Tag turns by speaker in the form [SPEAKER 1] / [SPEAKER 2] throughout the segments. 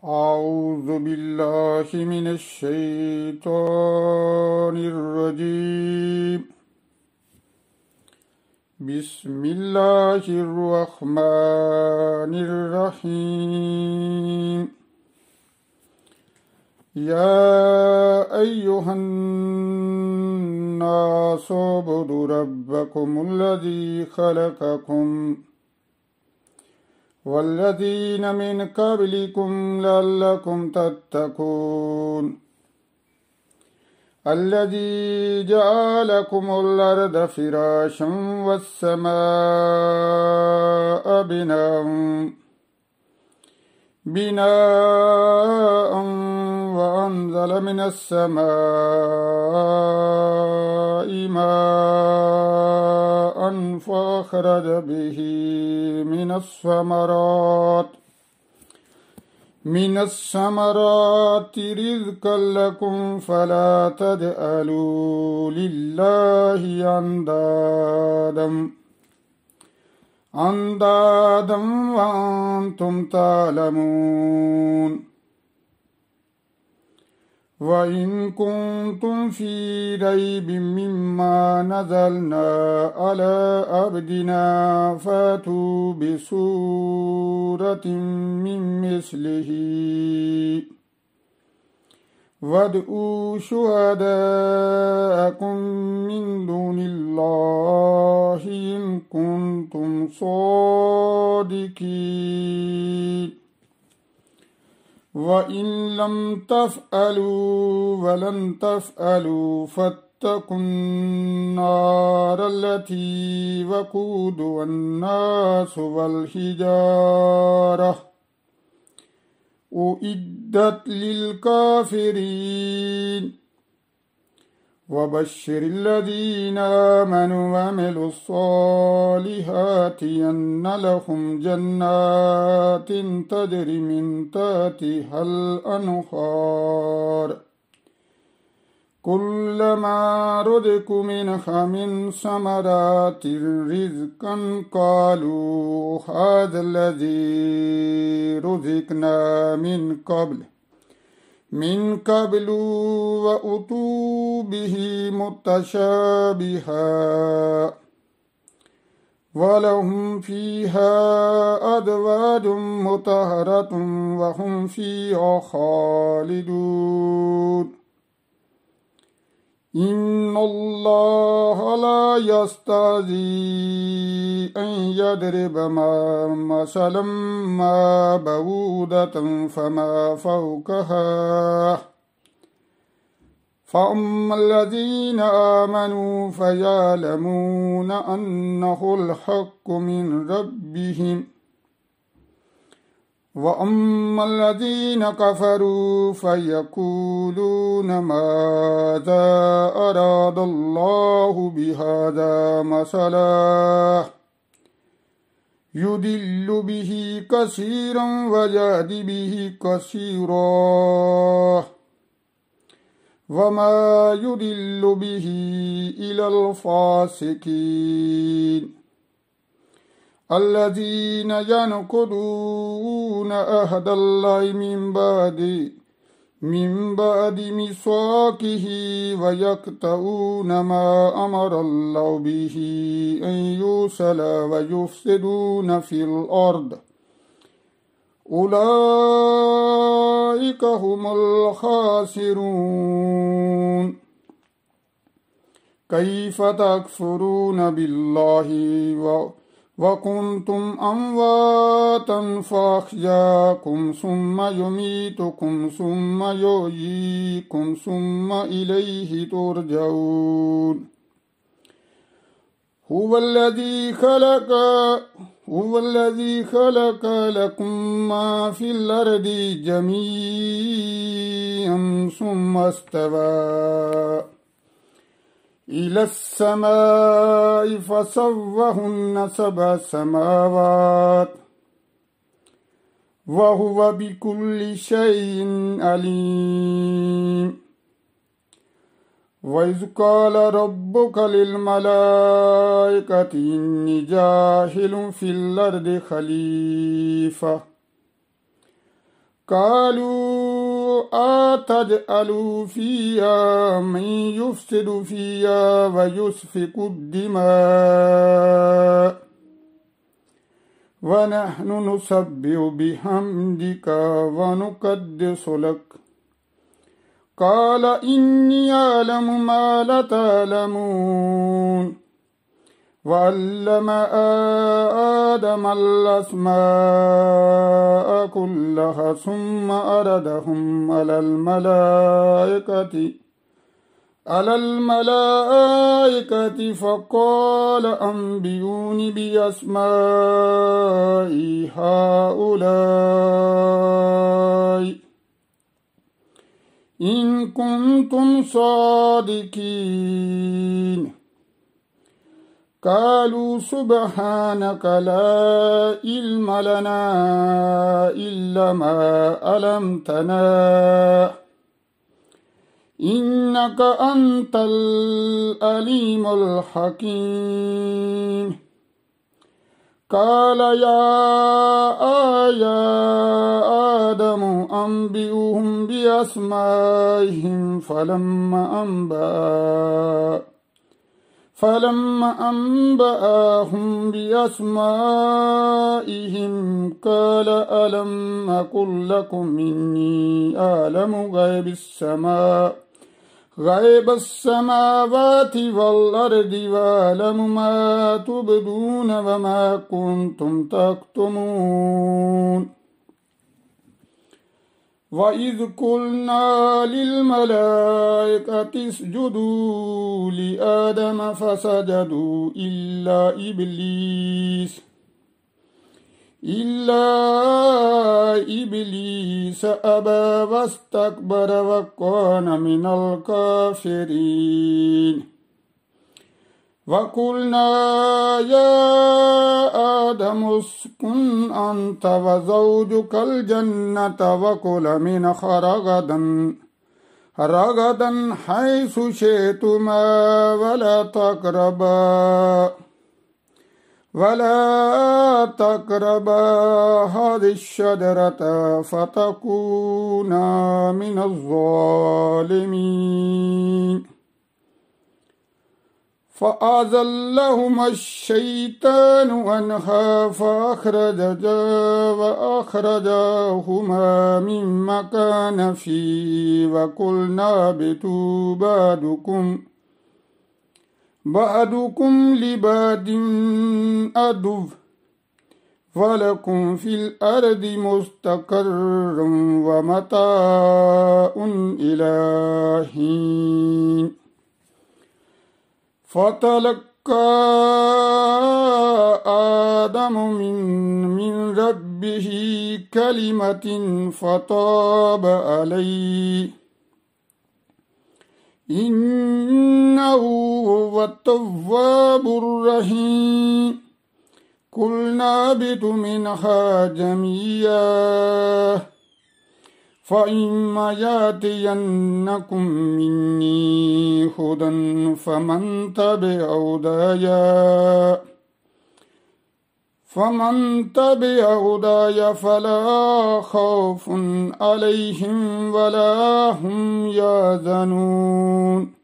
[SPEAKER 1] أعوذ بالله من الشيطان الرجيم. بسم الله الرحمن الرحيم. يا أيها الناس اعبدوا ربكم الذي خلقكم والذين من قبلكم لعلكم تتقون. الذي جعلكم الأرض فراشا والسماء بناء وأنزل من السماء ماء فأخرج به من الثمرات رزقا لكم فلا تجعلوا لله أندادا وأنتم تعلمون. وإن كنتم في ريب مما نزلنا على عبدنا فأتوا بسورة من مثله وادعوا شهداءكم من دون الله إن كنتم صادقين. وإن لم تفعلوا ولن تفعلوا فاتقوا النار التي وقودها الناس والحجارة أعدت للكافرين. وبشر الذين آمنوا وعملوا الصالحات أن لهم جنات تجري من تحتها الأنهار كلما رزقوا منها من ثمرات رزقا قالوا هذا الذي رزقنا من قبل وأتوا به متشابها ولهم فيها أزواج مطهرة وهم فيها خالدون. إن الله لا يستحيي أن يضرب مثلا ما بعوضة فما فوقها فأما الذين آمنوا فيعلمون أنه الحق من ربهم وأما الذين كفروا فيقولون ماذا أراد الله بهذا مثلا يضل به كثيرا ويهدي به كثيرا وما يضل به إلا الفاسقين الذين ينقضون عهد الله من بعد ميثاقه ويقطعون ما أمر الله به أن يوصل ويفسدون في الأرض أولئك هم الخاسرون. كيف تكفرون بالله وكنتم أمواتا فأحياكم ثم يميتكم ثم يحييكم ثم إليه ترجعون. هو الذي خلق لكم ما في الأرض جميعا ثم استوى إلى السماء فسواهن 7 سماوات وهو بكل شيء عليم. وإذ قال ربك للملائكة إني جاعل في الأرض خليفة قالوا أتجعل فيها من يفسد فيها ويسفك الدماء ونحن نسبح بحمدك ونقدس لك قال إني أعلم ما لا تعلمون وعلم آدم الأسماء كلها ثم أردهم على الملائكة فقال أنبئوني بأسماء هؤلاء إن كنتم صادقين قالوا سبحانك لا علم لنا إلا ما علمتنا إنك أنت العليم الحكيم قال يا آدم أنبئهم بأسمائهم فلما أنبأهم بأسمائهم قال ألم أقل لكم إني أعلم غيب السماوات والأرض وأعلم ما تبدون وما كنتم تكتمون وإذ قلنا للملائكة اسجدوا لآدم فسجدوا إلا إبليس أبى واستكبر وكان من الكافرين وقلنا يا آدم اسكن أنت وزوجك الجنة وكلا منها رغدا حيث شئتما ولا تقربا هذه الشجرة فتكونا من الظالمين فأزلهما الشيطان عنها فأخرجاهما مما كان فيه وقلنا اهبطوا بعضكم لبعض عدو ولكم في الأرض مستقر ومتاع إلى حين فتلقى آدم من ربه كلمة فتاب عليه إنه هو التواب الرحيم قلنا اهبطوا منها جميعا فإما يأتينكم مني هدى فمن تبع هداي فلا خوف عليهم ولا هم يحزنون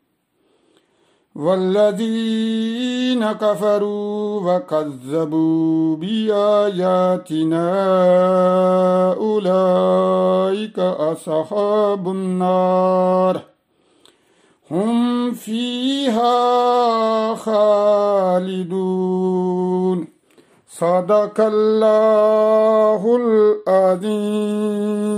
[SPEAKER 1] والذين كفروا وكذبوا بآياتنا أولئك أصحاب النار هم فيها خالدون صدق الله العظيم.